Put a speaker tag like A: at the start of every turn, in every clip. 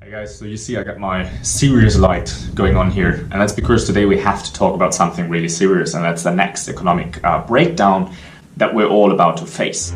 A: Hey guys, so you see I got my serious light going on here, and that's because today we have to talk about something really serious, and that's the next economic breakdown that we're all about to face.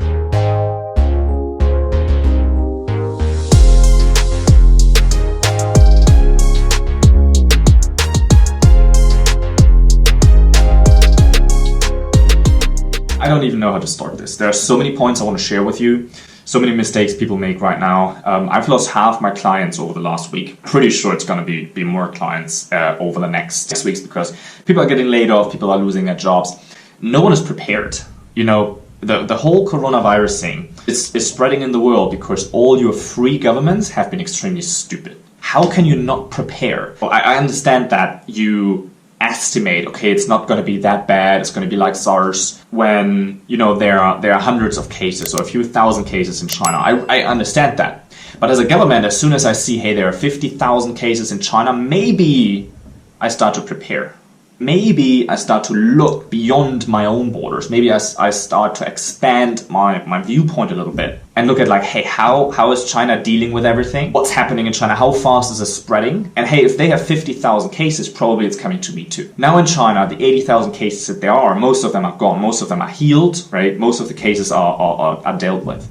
A: I don't even know how to start this. There are so many points I want to share with you. So many mistakes people make right now. I've lost half my clients over the last week. Pretty sure it's going to be more clients over the next 6 weeks because people are getting laid off, people are losing their jobs. No one is prepared. You know, the whole coronavirus thing is spreading in the world because all your free governments have been extremely stupid. How can you not prepare? Well, I understand that you estimate, okay, it's not going to be that bad, it's going to be like SARS when, you know, there are hundreds of cases or a few thousand cases in China. I understand that. But as a government, as soon as I see, hey, there are 50,000 cases in China, maybe I start to prepare. Maybe I start to look beyond my own borders. Maybe I start to expand my viewpoint a little bit and look at like, hey, how is China dealing with everything? What's happening in China? How fast is it spreading? And hey, if they have 50,000 cases, probably it's coming to me too. Now in China, the 80,000 cases that there are, most of them are gone. Most of them are healed, right? Most of the cases are dealt with.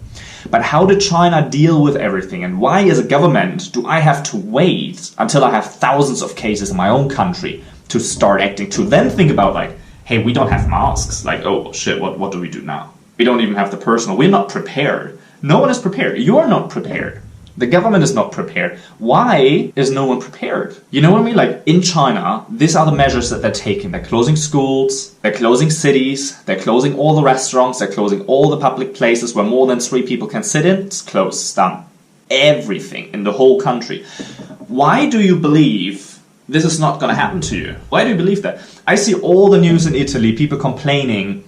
A: But how did China deal with everything? And why, as a government, do I have to wait until I have thousands of cases in my own country to start acting, to then think about like, hey, we don't have masks. Like, oh shit, what do we do now? We don't even have the personal. We're not prepared. No one is prepared. You're not prepared. The government is not prepared. Why is no one prepared? You know what I mean? Like in China, these are the measures that they're taking. They're closing schools, they're closing cities, they're closing all the restaurants, they're closing all the public places where more than 3 people can sit in. It's closed, it's done. Everything in the whole country. Why do you believe this is not going to happen to you? Why do you believe that? I see all the news in Italy, people complaining,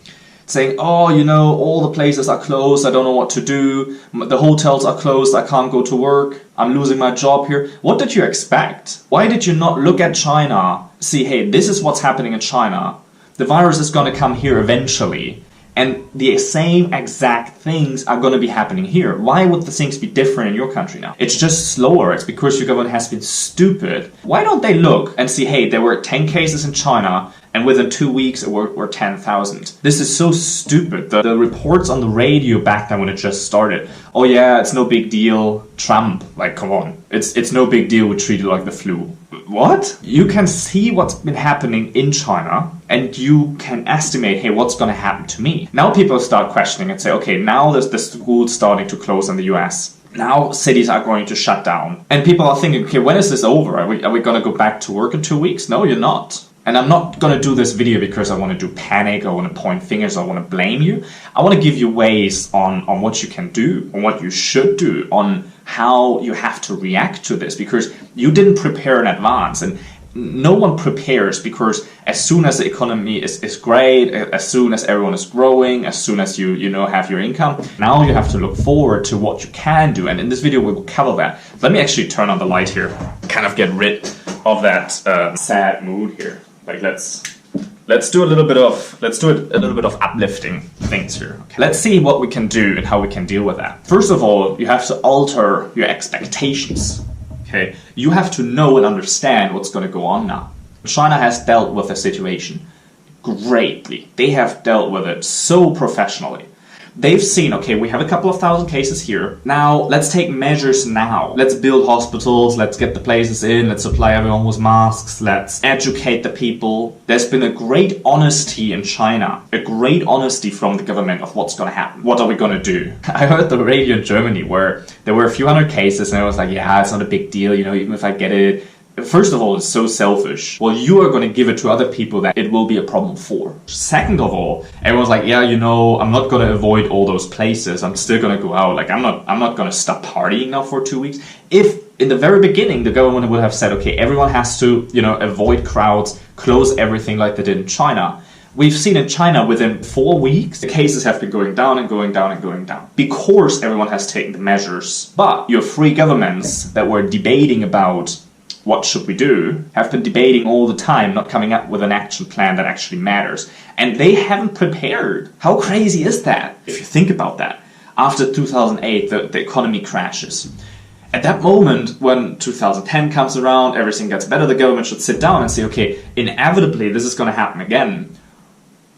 A: saying, oh, you know, all the places are closed, I don't know what to do, the hotels are closed, I can't go to work, I'm losing my job here. What did you expect? Why did you not look at China, see, hey, this is what's happening in China, the virus is going to come here eventually, and the same exact things are going to be happening here. Why would the things be different in your country now? It's just slower. It's because your government has been stupid. Why don't they look and see, hey, there were 10 cases in China and within 2 weeks it were 10,000. This is so stupid. The reports on the radio back then when it just started, oh yeah, it's no big deal. Trump, like, come on. It's no big deal. We treat it like the flu. What? You can see what's been happening in China and you can estimate, hey, what's going to happen to me? Now people start questioning and say, okay, now there's the schools starting to close in the US. Now cities are going to shut down. And people are thinking, okay, when is this over? Are we going to go back to work in 2 weeks? No, you're not. And I'm not going to do this video because I want to do panic, I want to point fingers, I want to blame you. I want to give you ways on what you can do, on what you should do, on how you have to react to this, because you didn't prepare in advance. And no one prepares because as soon as the economy is great, as soon as everyone is growing, as soon as you have your income, now you have to look forward to what you can do. And in this video, we will cover that. Let me actually turn on the light here, kind of get rid of that sad mood here. Like let's do a little bit of uplifting things here. Okay. Let's see what we can do and how we can deal with that. First of all, you have to alter your expectations. Okay, you have to know and understand what's going to go on now. China has dealt with the situation greatly. They have dealt with it so professionally. They've seen, okay, we have a couple of thousand cases here. Now, let's take measures now. Let's build hospitals, let's get the places in, let's supply everyone with masks, let's educate the people. There's been a great honesty in China, a great honesty from the government of what's going to happen. What are we going to do? I heard the radio in Germany where there were a few hundred cases and I was like, yeah, it's not a big deal, you know, even if I get it. First of all, it's so selfish. Well, you are going to give it to other people that it will be a problem for. Second of all, everyone's like, yeah, you know, I'm not going to avoid all those places. I'm still going to go out. Like, I'm not going to stop partying now for 2 weeks. If in the very beginning, the government would have said, okay, everyone has to, you know, avoid crowds, close everything like they did in China. We've seen in China within 4 weeks, the cases have been going down and going down and going down because everyone has taken the measures. But your free governments that were debating about what should we do, have been debating all the time, not coming up with an action plan that actually matters. And they haven't prepared. How crazy is that? If you think about that. After 2008, the economy crashes. At that moment, when 2010 comes around, everything gets better, the government should sit down and say, okay, inevitably this is going to happen again.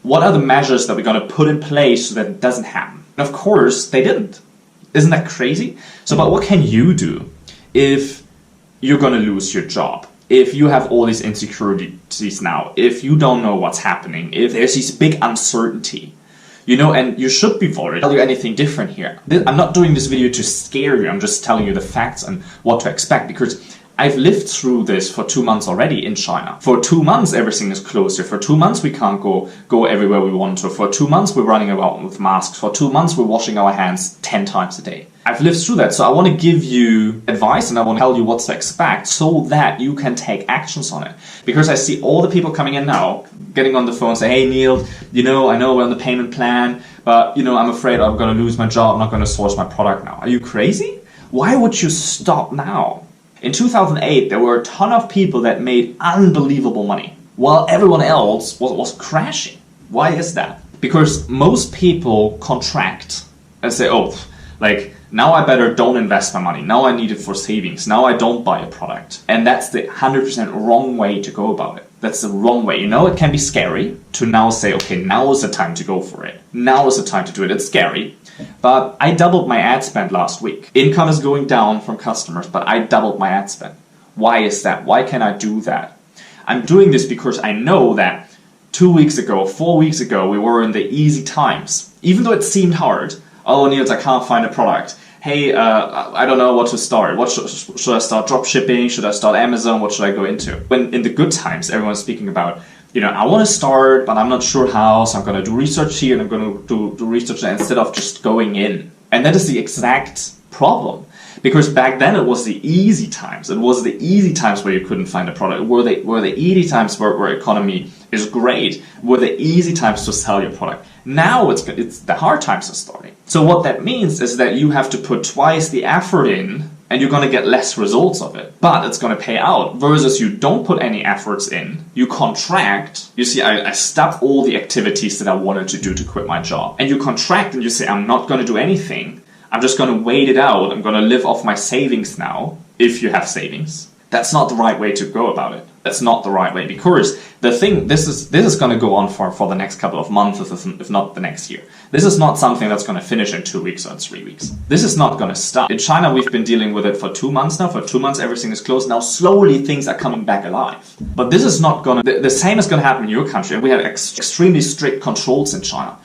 A: What are the measures that we're going to put in place so that it doesn't happen? And of course, they didn't. Isn't that crazy? So, but what can you do if you're going to lose your job? If you have all these insecurities now, if you don't know what's happening, if there's this big uncertainty, you know, and you should be worried. Tell you anything different here. I'm not doing this video to scare you. I'm just telling you the facts and what to expect, because I've lived through this for 2 months already in China. For 2 months, everything is closed here. For 2 months, we can't go everywhere we want to. For 2 months, we're running around with masks. For 2 months, we're washing our hands 10 times a day. I've lived through that, so I want to give you advice and I want to tell you what to expect so that you can take actions on it. Because I see all the people coming in now, getting on the phone, say, hey Neil, you know, I know we're on the payment plan, but you know, I'm afraid I'm going to lose my job, I'm not going to source my product now. Are you crazy? Why would you stop now? In 2008, there were a ton of people that made unbelievable money, while everyone else was crashing. Why is that? Because most people contract and say, oh, like, now I better don't invest my money. Now I need it for savings. Now I don't buy a product. And that's the 100% wrong way to go about it. That's the wrong way. You know, it can be scary to now say, okay, now is the time to go for it. Now is the time to do it. It's scary. But I doubled my ad spend last week. Income is going down from customers, but I doubled my ad spend. Why is that? Why can I do that? I'm doing this because I know that 2 weeks ago, 4 weeks ago, we were in the easy times. Even though it seemed hard, oh, Niels, I can't find a product. Hey, I don't know what to start. What should I start drop shipping? Should I start Amazon? What should I go into? When in the good times, everyone's speaking about, you know, I want to start, but I'm not sure how, so I'm going to do research here and I'm going to do research there instead of just going in. And that is the exact problem. Because back then it was the easy times. It was the easy times where you couldn't find a product. Were the easy times where economy is great. Were the easy times to sell your product. Now it's the hard times are starting. So what that means is that you have to put twice the effort in and you're going to get less results of it. But it's going to pay out versus you don't put any efforts in. You contract. You see, I stopped all the activities that I wanted to do to quit my job. And you contract and you say, I'm not going to do anything. I'm just going to wait it out. I'm going to live off my savings now, if you have savings. That's not the right way to go about it. That's not the right way, because this is going to go on for the next couple of months, if not the next year. This is not something that's going to finish in 2 weeks or 3 weeks. This is not going to stop. In China, we've been dealing with it for 2 months now. For 2 months, everything is closed. Now, slowly, things are coming back alive. But this is not going to... The same is going to happen in your country. And we have extremely strict controls in China.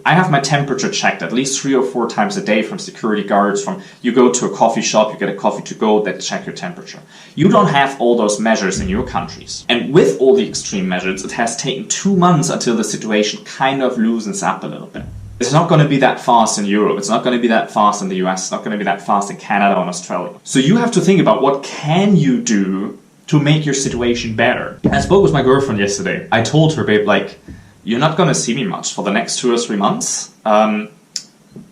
A: I have my temperature checked at least 3 or 4 times a day from security guards. From you go to a coffee shop, you get a coffee to go, they check your temperature. You don't have all those measures in your countries. And with all the extreme measures, it has taken 2 months until the situation kind of loosens up a little bit. It's not going to be that fast in Europe. It's not going to be that fast in the US. It's not going to be that fast in Canada and Australia. So you have to think about what can you do to make your situation better. I spoke with my girlfriend yesterday. I told her, babe, like, you're not going to see me much for the next 2 or 3 months.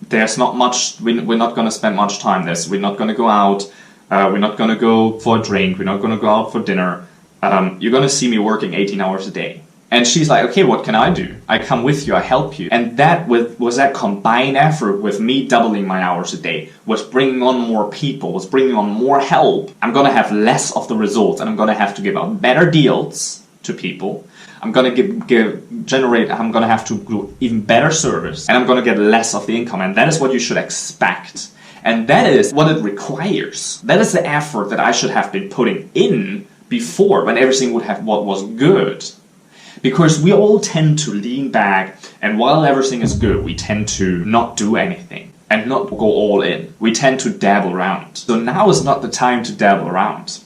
A: There's not much, we're not going to spend much time there. We're not going to go out. We're not going to go for a drink. We're not going to go out for dinner. You're going to see me working 18 hours a day. And she's like, okay, what can I do? I come with you, I help you. And that was that combined effort with me doubling my hours a day, was bringing on more people, was bringing on more help. I'm going to have less of the results and I'm going to have to give out better deals to people. I'm going to have to do even better service and I'm going to get less of the income. And that is what you should expect. And that is what it requires. That is the effort that I should have been putting in before, when everything what was good. Because we all tend to lean back, and while everything is good, we tend to not do anything and not go all in. We tend to dabble around. So now is not the time to dabble around.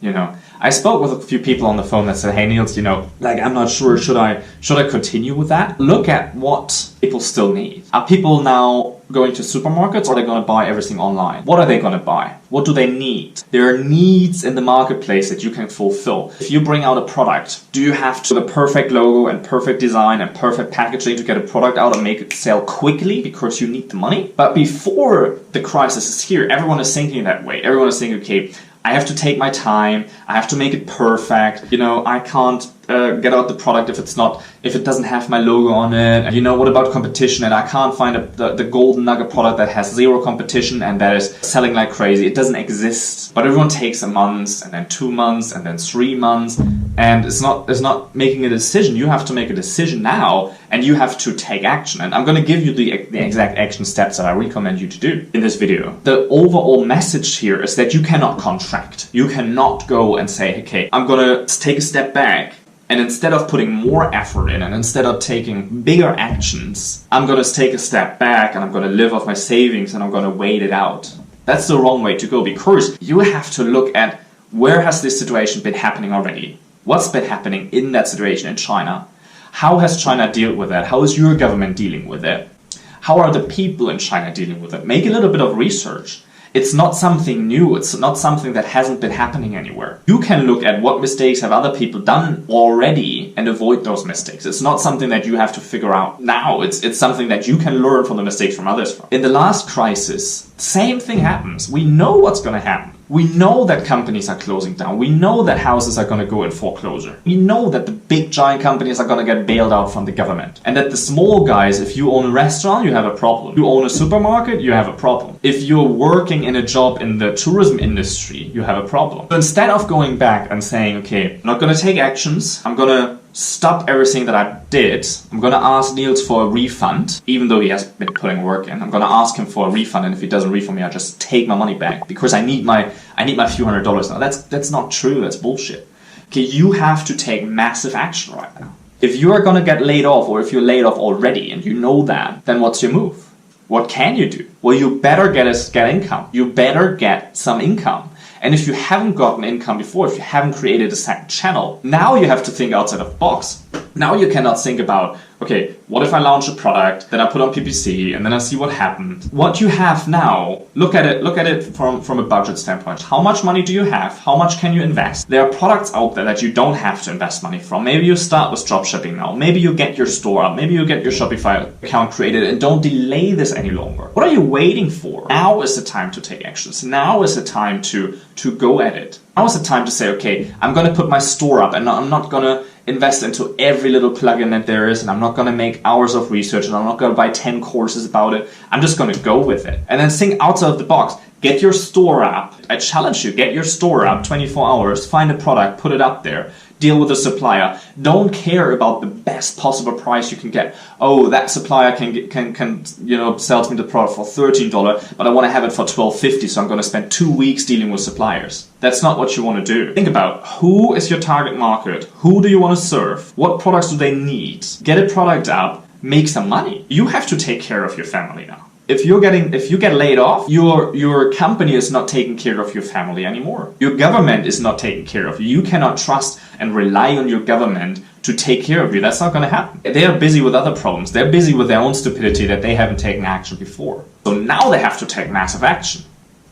A: You know, I spoke with a few people on the phone that said, hey Niels, you know, like, I'm not sure, should I continue with that? Look at what people still need. Are people now going to supermarkets, or are they going to buy everything online? What are they going to buy? What do they need? There are needs in the marketplace that you can fulfill. If you bring out a product, do you have to the perfect logo and perfect design and perfect packaging to get a product out and make it sell quickly because you need the money? But before the crisis is here, everyone is thinking that way. Everyone is thinking, okay, I have to take my time. I have to make it perfect. You know, I can't get out the product if it doesn't have my logo on it. And you know, what about competition? And I can't find the golden nugget product that has zero competition and that is selling like crazy. It doesn't exist. But everyone takes a month and then 2 months and then 3 months, and it's not making a decision. You have to make a decision now, and you have to take action. And I'm going to give you the exact action steps that I recommend you to do in this video. The overall message here is that you cannot contract. You cannot go and say, okay, I'm going to take a step back, and instead of putting more effort in and instead of taking bigger actions, I'm going to take a step back and I'm going to live off my savings and I'm going to wait it out. That's the wrong way to go, because you have to look at where has this situation been happening already? What's been happening in that situation in China? How has China dealt with that? How is your government dealing with it? How are the people in China dealing with it? Make a little bit of research. It's not something new. It's not something that hasn't been happening anywhere. You can look at what mistakes have other people done already and avoid those mistakes. It's not something that you have to figure out now. It's something that you can learn from the mistakes from others. In the last crisis, same thing happens. We know what's going to happen. We know that companies are closing down. We know that houses are going to go in foreclosure. We know that the big giant companies are going to get bailed out from the government. And that the small guys, if you own a restaurant, you have a problem. If you own a supermarket, you have a problem. If you're working in a job in the tourism industry, you have a problem. So instead of going back and saying, okay, I'm not going to take actions, I'm going to stop everything that I did. I'm going to ask Niels for a refund, even though he has been putting work in. I'm going to ask him for a refund, and if he doesn't refund me, I just take my money back because I need my few $100s now. That's not true. That's bullshit. Okay, you have to take massive action right now. If you are going to get laid off, or if you're laid off already and you know that, then what's your move? What can you do? Well, you better get income. You better get some income. And if you haven't gotten income before, if you haven't created a second channel, now you have to think outside of the box. Now you cannot think about, okay, what if I launch a product, then I put on PPC, and then I see what happened. What you have now, look at it from a budget standpoint. How much money do you have? How much can you invest? There are products out there that you don't have to invest money from. Maybe you start with dropshipping now. Maybe you get your store up. Maybe you get your Shopify account created, and don't delay this any longer. What are you waiting for? Now is the time to take actions. Now is the time to go at it. Now is the time to say, okay, I'm going to put my store up, and I'm not going to invest into every little plugin that there is, and I'm not going to make hours of research, and I'm not going to buy 10 courses about it. I'm just going to go with it. And then think outside of the box. Get your store up. I challenge you, get your store up 24 hours, find a product, put it up there. Deal with the supplier. Don't care about the best possible price you can get. Oh, that supplier can sells me the product for $13, but I want to have it for $12.50, so I'm going to spend 2 weeks dealing with suppliers. That's not what you want to do. Think about who is your target market? Who do you want to serve? What products do they need? Get a product up, make some money. You have to take care of your family now. If you get laid off, your company is not taking care of your family anymore. Your government is not taking care of you. You cannot trust and rely on your government to take care of you. That's not going to happen. They are busy with other problems. They're busy with their own stupidity that they haven't taken action before. So now they have to take massive action.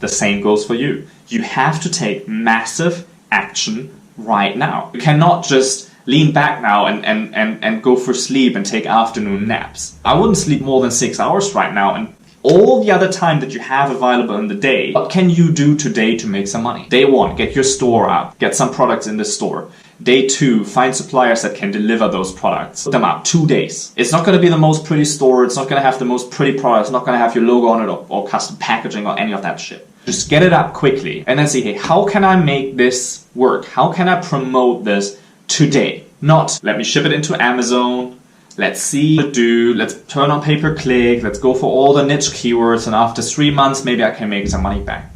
A: The same goes for you. You have to take massive action right now. You cannot just lean back now and go for sleep and take afternoon naps. I wouldn't sleep more than 6 hours right now, and all the other time that you have available in the day, what can you do today to make some money? Day 1, get your store up, get some products in the store. Day 2, find suppliers that can deliver those products. Put them up 2 days. It's not going to be the most pretty store, it's not going to have the most pretty products, it's not going to have your logo on it or custom packaging or any of that shit. Just get it up quickly and then see, hey, how can I make this work? How can I promote this today? Not, let me ship it into Amazon. Let's see what to do, let's turn on pay-per-click, let's go for all the niche keywords, and after 3 months, maybe I can make some money back.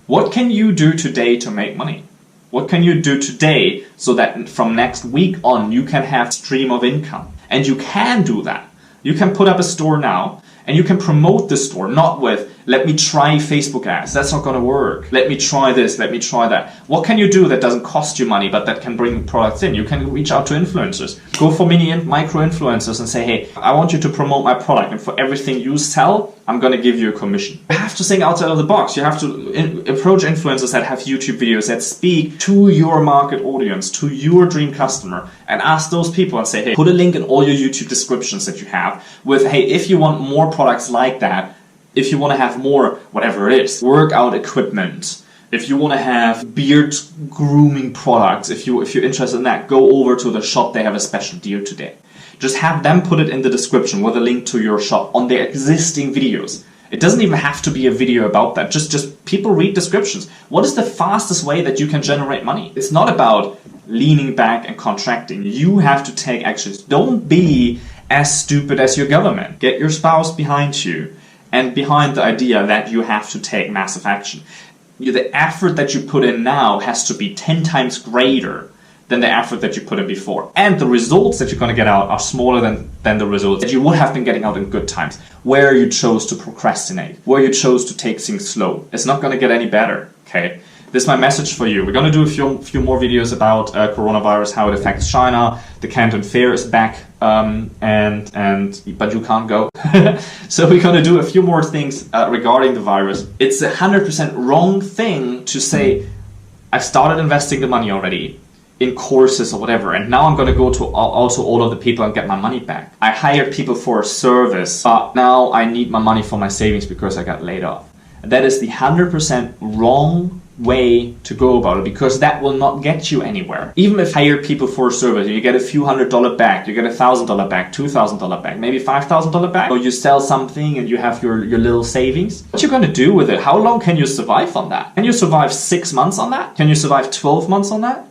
A: What can you do today to make money? What can you do today so that from next week on, you can have stream of income? And you can do that. You can put up a store now, and you can promote the store, not with, let me try Facebook ads. That's not going to work. Let me try this, let me try that. What can you do that doesn't cost you money, but that can bring products in? You can reach out to influencers. Go for micro influencers and say, hey, I want you to promote my product, and for everything you sell, I'm going to give you a commission. You have to think outside of the box. You have to approach influencers that have YouTube videos that speak to your market audience, to your dream customer, and ask those people and say, hey, put a link in all your YouTube descriptions that you have with, hey, if you want more products like that, if you want to have more, whatever it is, workout equipment, If you want to have beard grooming products, if you're interested in that, go over to the shop. They have a special deal today. Just have them put it in the description with a link to your shop on their existing videos. It doesn't even have to be a video about that. Just people read descriptions. What is the fastest way that you can generate money? It's not about leaning back and contracting. You have to take actions. Don't be as stupid as your government. Get your spouse behind you and behind the idea that you have to take massive action. The effort that you put in now has to be 10 times greater than the effort that you put in before. And the results that you're going to get out are smaller than the results that you would have been getting out in good times, where you chose to procrastinate, where you chose to take things slow. It's not going to get any better, okay? This is my message for you. We're going to do a few more videos about coronavirus, how it affects China. The Canton Fair is back, but you can't go. So we're going to do a few more things regarding the virus. It's 100% wrong thing to say, I've started investing the money already in courses or whatever, and now I'm going to go to also all of the people and get my money back. I hired people for a service, but now I need my money for my savings because I got laid off. That is the 100% wrong way to go about it, because that will not get you anywhere. Even if you hire people for a service, you get a few $100 back, you get $1,000 back, $2,000 back, maybe $5,000 back, or you sell something and you have your little savings. What you going to do with it? How long can you survive on that? Can you survive 6 months on that? Can you survive 12 months on that?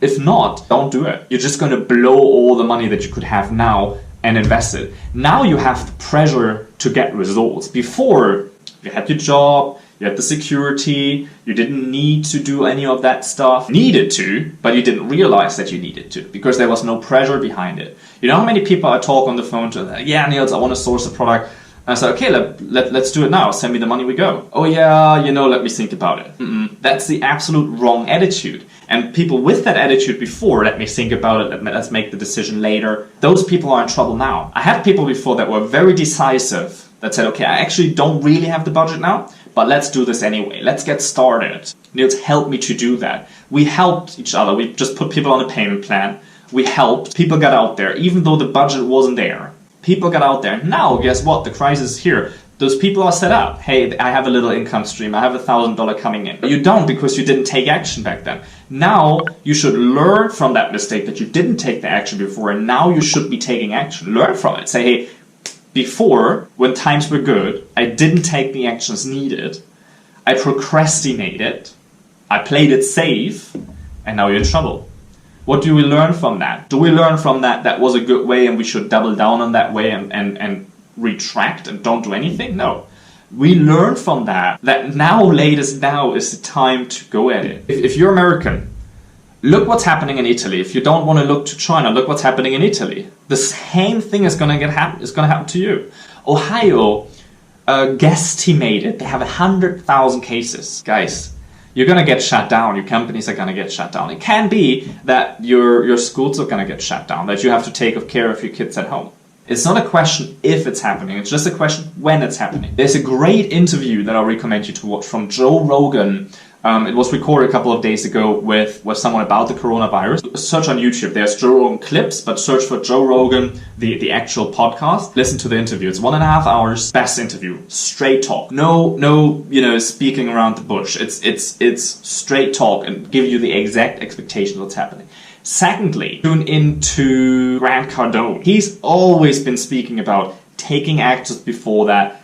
A: If not, don't do it. You're just going to blow all the money that you could have now and invest it. Now you have the pressure to get results. Before, you had your job, you had the security, you didn't need to do any of that stuff. Needed to, but you didn't realize that you needed to, because there was no pressure behind it. You know how many people I talk on the phone to, yeah, Niels, I want to source a product. And I said, okay, let's do it now. Send me the money, we go. Oh yeah, let me think about it. That's the absolute wrong attitude. And people with that attitude before, let me think about it, let's make the decision later, those people are in trouble now. I had people before that were very decisive, that said, okay, I actually don't really have the budget now, but let's do this anyway. Let's get started. Niels helped me to do that. We helped each other. We just put people on a payment plan. We helped. People got out there, even though the budget wasn't there. People got out there. Now, guess what? The crisis is here. Those people are set up. Hey, I have a little income stream. I have $1,000 coming in. But you don't, because you didn't take action back then. Now, you should learn from that mistake that you didn't take the action before, and now you should be taking action. Learn from it. Say, hey, before, when times were good, I didn't take the actions needed. I procrastinated. I played it safe, and now you're in trouble. What do we learn from that? Do we learn from that was a good way and we should double down on that way and retract and don't do anything? No. We learn from that now is the time to go at it. If you're American, look what's happening in Italy. If you don't want to look to China, look what's happening in Italy. The same thing is going to happen to you. Ohio guesstimated they have 100,000 cases. Guys, you're going to get shut down. Your companies are going to get shut down. It can be that your schools are going to get shut down, that you have to take care of your kids at home. It's not a question if it's happening, it's just a question when it's happening. There's a great interview that I recommend you to watch from Joe Rogan. It was recorded a couple of days ago with someone about the coronavirus. Search on YouTube. There's Joe Rogan clips, but search for Joe Rogan, the actual podcast. Listen to the interview. It's 1.5 hours. Best interview. Straight talk. No, speaking around the bush. It's straight talk and give you the exact expectation of what's happening. Secondly, tune into Grant Cardone. He's always been speaking about taking actions before that,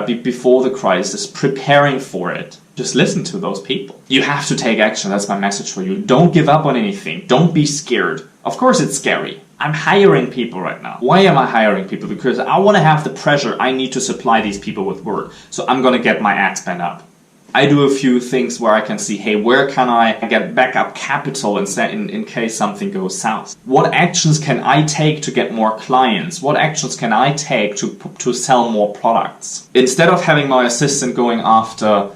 A: before the crisis, preparing for it. Just listen to those people. You have to take action. That's my message for you. Don't give up on anything. Don't be scared. Of course it's scary. I'm hiring people right now. Why am I hiring people? Because I want to have the pressure. I need to supply these people with work. So I'm going to get my ad spend up. I do a few things where I can see, hey, where can I get backup capital in case something goes south? What actions can I take to get more clients? What actions can I take to sell more products? Instead of having my assistant going after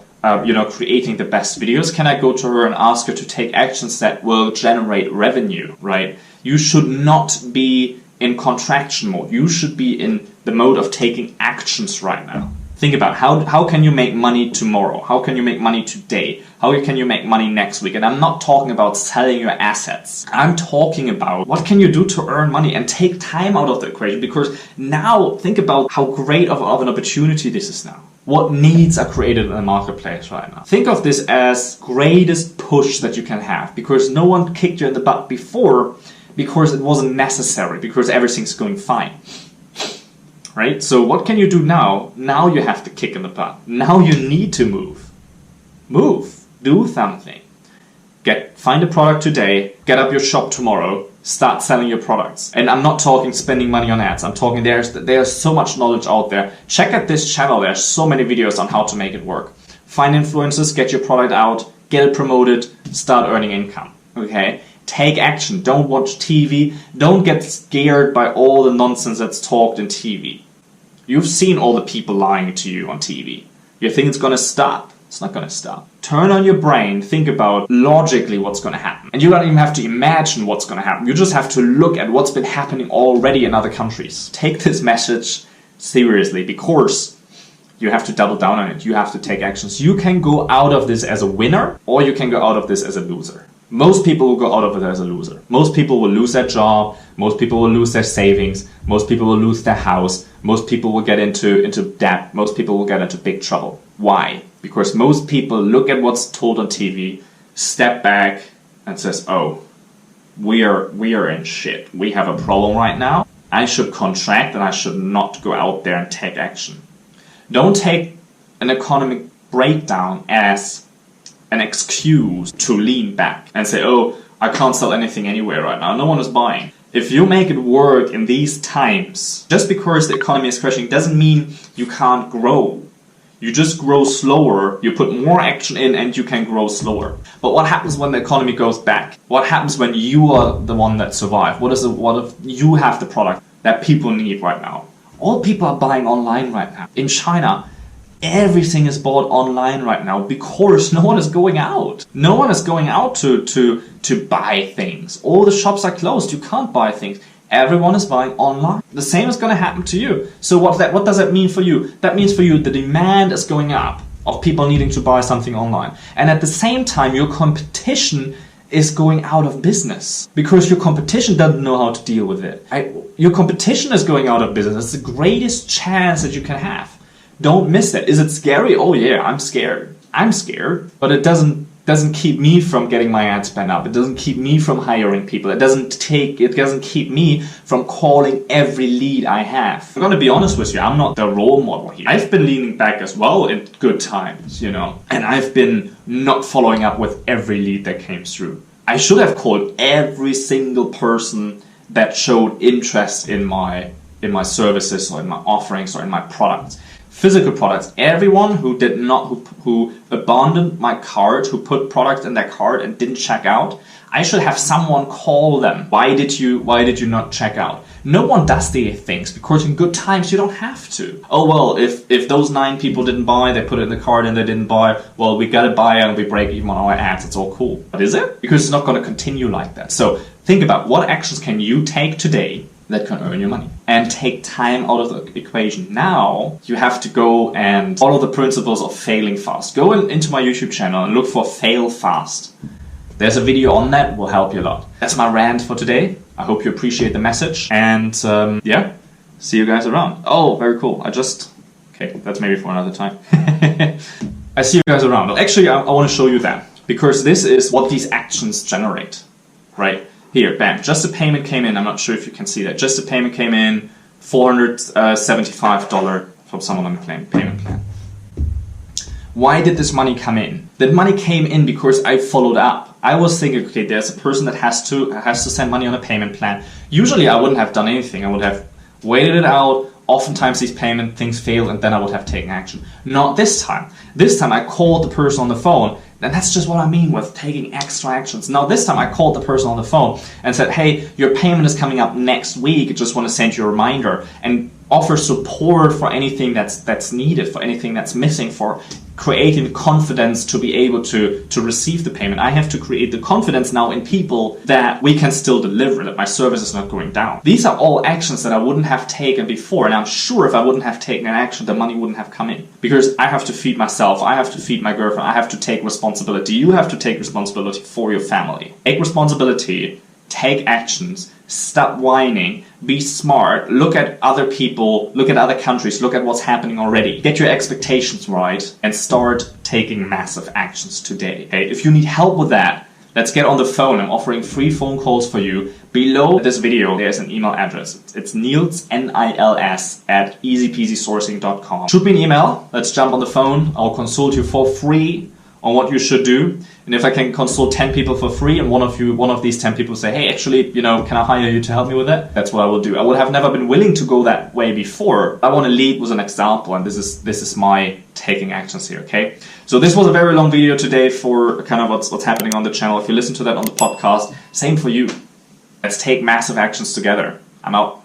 A: creating the best videos, can I go to her and ask her to take actions that will generate revenue, right? You should not be in contraction mode. You should be in the mode of taking actions right now. Think about how can you make money tomorrow? How can you make money today? How can you make money next week? And I'm not talking about selling your assets. I'm talking about what can you do to earn money and take time out of the equation, because now think about how great of an opportunity this is now. What needs are created in the marketplace right now. Think of this as greatest push that you can have, because no one kicked you in the butt before, because it wasn't necessary, because everything's going fine. Right? So what can you do now? Now you have to kick in the butt. Now you need to move. Move. Do something. Find a product today, get up your shop tomorrow, start selling your products. And I'm not talking spending money on ads. I'm talking there's so much knowledge out there. Check out this channel. There's so many videos on how to make it work. Find influencers, get your product out, get it promoted, start earning income. Okay? Take action. Don't watch TV. Don't get scared by all the nonsense that's talked in TV. You've seen all the people lying to you on TV. You think it's gonna stop. It's not gonna stop. Turn on your brain, think about logically what's gonna happen. And you don't even have to imagine what's gonna happen. You just have to look at what's been happening already in other countries. Take this message seriously, because you have to double down on it. You have to take actions. You can go out of this as a winner, or you can go out of this as a loser. Most people will go out of it as a loser. Most people will lose their job. Most people will lose their savings. Most people will lose their house. Most people will get into debt. Most people will get into big trouble. Why? Because most people look at what's told on TV, step back and says, oh, we are in shit. We have a problem right now. I should contract and I should not go out there and take action. Don't take an economic breakdown as an excuse to lean back and say, oh, I can't sell anything anywhere right now. No one is buying. If you make it work in these times, just because the economy is crashing doesn't mean you can't grow. You just grow slower, you put more action in, and you can grow slower. But what happens when the economy goes back? What happens when you are the one that survives? What if you have the product that people need right now? All people are buying online right now. In China, everything is bought online right now because no one is going out. No one is going out to buy things. All the shops are closed. You can't buy things. Everyone is buying online. The same is going to happen to you. So what does that mean for you? That means for you the demand is going up of people needing to buy something online. And at the same time, your competition is going out of business because your competition doesn't know how to deal with it. Your competition is going out of business. It's the greatest chance that you can have. Don't miss it. Is it scary? Oh yeah, I'm scared. I'm scared. But it doesn't keep me from getting my ad spend up. It doesn't keep me from hiring people. It doesn't keep me from calling every lead I have. I'm gonna be honest with you, I'm not the role model here. I've been leaning back as well in good times, and I've been not following up with every lead that came through. I should have called every single person that showed interest in my services or in my offerings or in my products. Physical products. Everyone who did not, who abandoned my cart, who put products in their cart and didn't check out, I should have someone call them. Why did you not check out? No one does these things because in good times you don't have to. Oh well, if those 9 people didn't buy, they put it in the cart and they didn't buy, well, we gotta buy and we break even on our ads. It's all cool. But is it? Because it's not gonna continue like that. So think about what actions can you take today that can earn you money and take time out of the equation. Now you have to go and follow the principles of failing fast. Go into my YouTube channel and look for fail fast. There's a video on that, will help you a lot. That's my rant for today. I hope you appreciate the message and yeah, see you guys around. Oh, very cool. Okay, that's maybe for another time. I see you guys around. Well, actually, I want to show you that because this is what these actions generate, right? Here, bam, just a payment came in. I'm not sure if you can see that. Just a payment came in, $475 from someone on the payment plan. Why did this money come in? That money came in because I followed up. I was thinking, okay, there's a person that has to send money on a payment plan. Usually I wouldn't have done anything. I would have waited it out. Oftentimes these payment things fail and then I would have taken action. Not this time. This time I called the person on the phone. And that's just what I mean with taking extra actions. Now this time I called the person on the phone and said, hey, your payment is coming up next week. I just want to send you a reminder and offer support for anything that's needed, for anything that's missing, for creating confidence to be able to receive the payment. I have to create the confidence now in people that we can still deliver, that my service is not going down. These are all actions that I wouldn't have taken before, and I'm sure if I wouldn't have taken an action, the money wouldn't have come in. Because I have to feed myself, I have to feed my girlfriend, I have to take responsibility. You have to take responsibility for your family. Take responsibility take actions, stop whining, be smart, look at other people, look at other countries, look at what's happening already. Get your expectations right and start taking massive actions today. Okay? If you need help with that, let's get on the phone. I'm offering free phone calls for you. Below this video, there's an email address. It's Nils, N-I-L-S, at easypeasysourcing.com. Shoot me an email. Let's jump on the phone. I'll consult you for free on what you should do. And if I can consult 10 people for free and one of these 10 people say, hey, actually, can I hire you to help me with that? That's what I will do. I would have never been willing to go that way before. I want to lead with an example, and this is my taking actions here, okay? So this was a very long video today for kind of what's happening on the channel. If you listen to that on the podcast, same for you. Let's take massive actions together. I'm out.